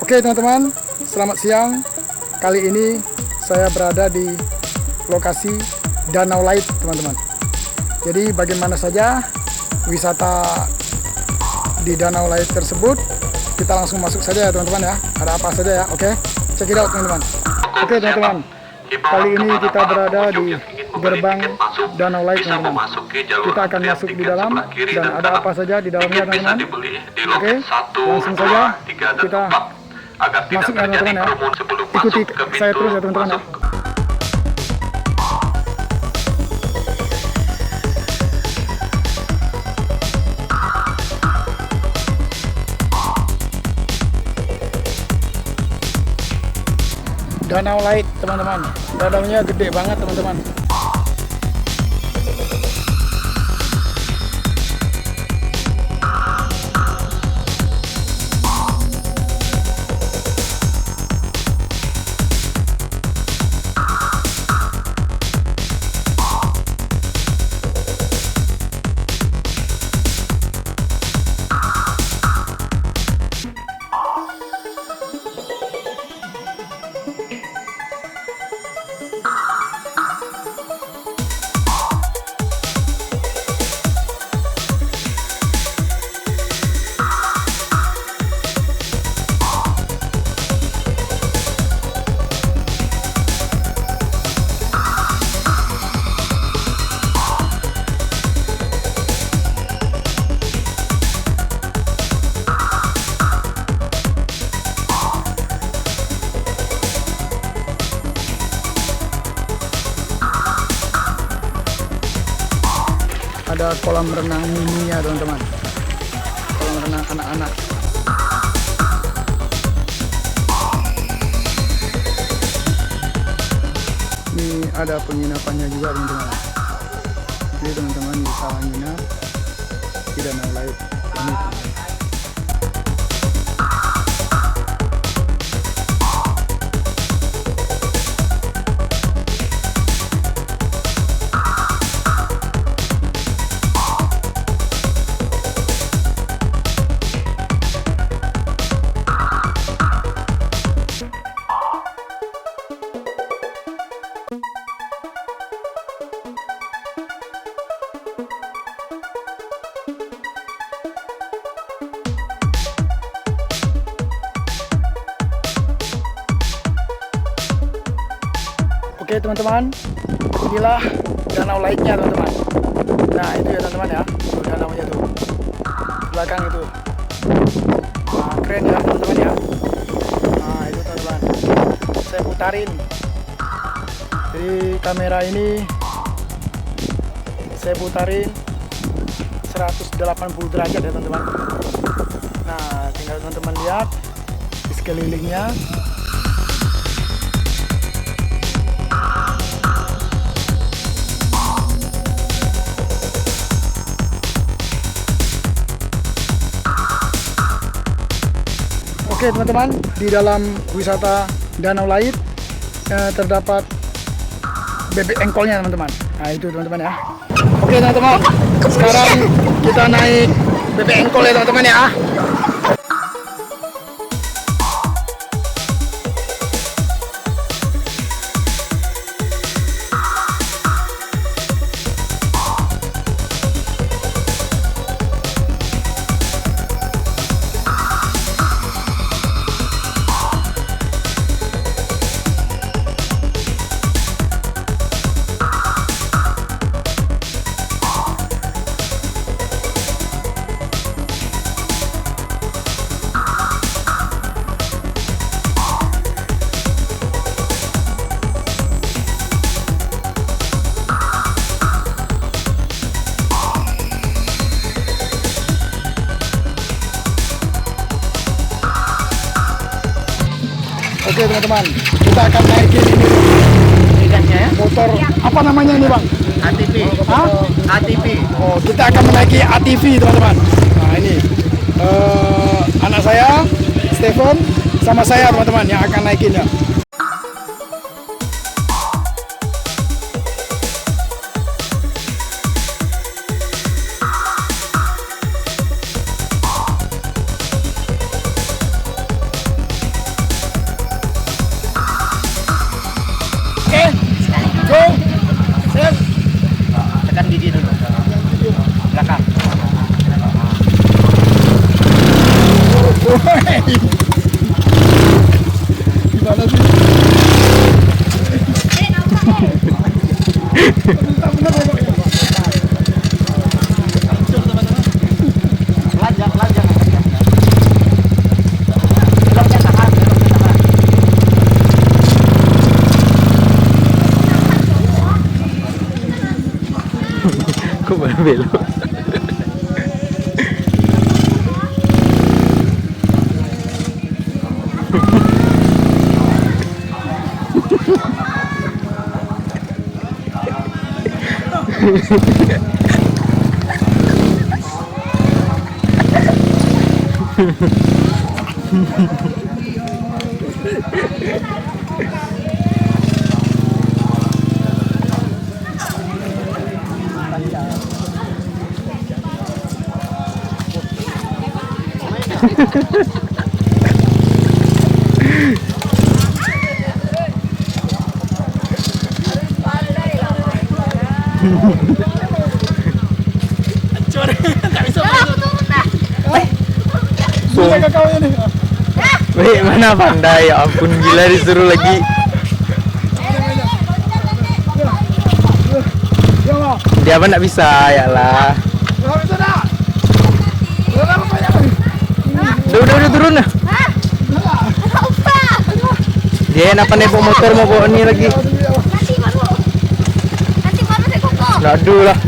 Oke teman-teman, selamat siang. Kali ini saya berada di lokasi Danau Light teman-teman. Jadi bagaimana saja wisata di Danau Light tersebut, kita langsung masuk saja ya teman-teman ya. Ada apa saja ya, oke? Check it out teman-teman. Oke teman-teman, kali ini kita berada di gerbang Danau Light teman-teman. Kita akan masuk di dalam dan ada apa saja di dalamnya teman-teman. Oke, langsung saja kita masuk ya teman-teman ya. Ikuti saya terus ya teman-teman ya. Danau Light teman-teman, danaunya gede banget teman-teman. Ada kolam renang mini ya teman-teman, kolam renang anak-anak. Ini ada penginapannya juga teman-teman. Jadi teman-teman bisa nginap di Danau Light ini teman-teman. Oke teman-teman, inilah Danau Light-nya teman-teman. Nah itu ya teman-teman ya, tuh danaunya tuh, belakang itu. Nah, keren ya teman-teman ya. Nah itu teman-teman, saya putarin. Jadi kamera ini saya putarin 180 derajat ya teman-teman. Nah tinggal teman-teman lihat di sekelilingnya. Oke teman-teman, di dalam wisata Danau Light terdapat bebek engkolnya teman-teman. Nah itu teman-teman ya. Oke teman-teman, sekarang kita naik bebek engkol ya teman-teman ya. Oke teman-teman, kita akan naikin ini motor apa namanya ini bang? ATV. Hah? ATV. Oh, kita akan menaiki ATV teman-teman. Nah ini anak saya, Stephen, sama saya teman-teman yang akan naikinnya. Gimana sih? Kok baru belok? Wih, mana pandai, ya ampun, gila disuruh lagi. Dia apa nggak bisa, ya lah. Udah turun lah. Dia apa nih bawa motor mau bawa ini lagi? Nanti baru saya kukuh. Aduh lah,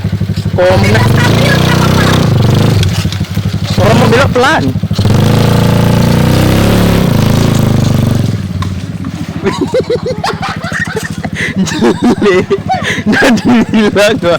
komnas. Orang mau belok pelan. Jelek, nanti bilang gua.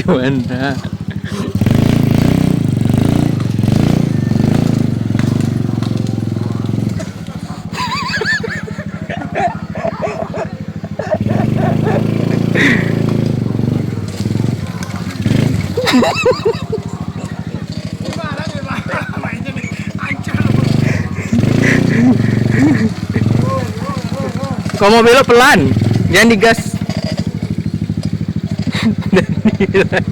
Gimana? Kau mau belok pelan, jangan digas. Jelek.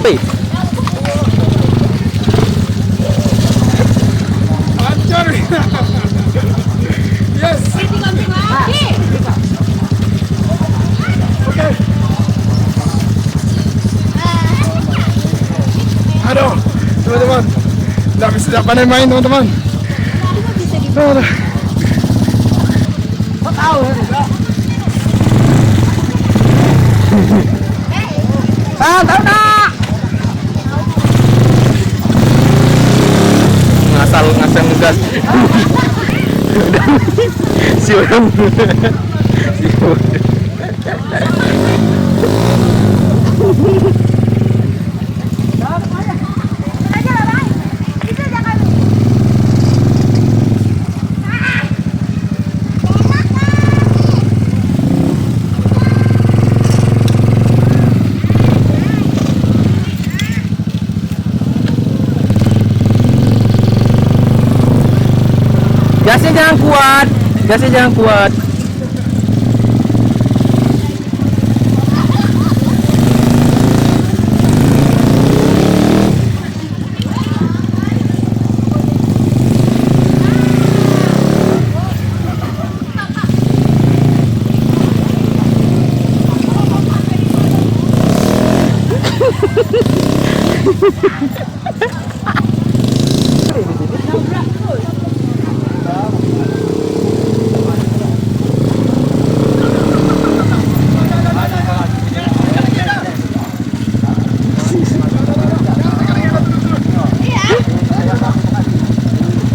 Wih, Hancur. Yes. Oke. Aduh, teman-teman, tidak pandai main teman-teman. Aduh. tahu nak. Ngasal ngegas. Si orang. Si orang. Gasnya jangan kuat. Gasnya jangan kuat.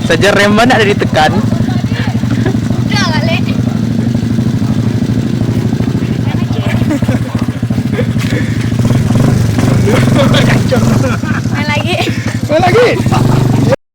Saja rem mana ada ditekan. Main lagi. Main lagi.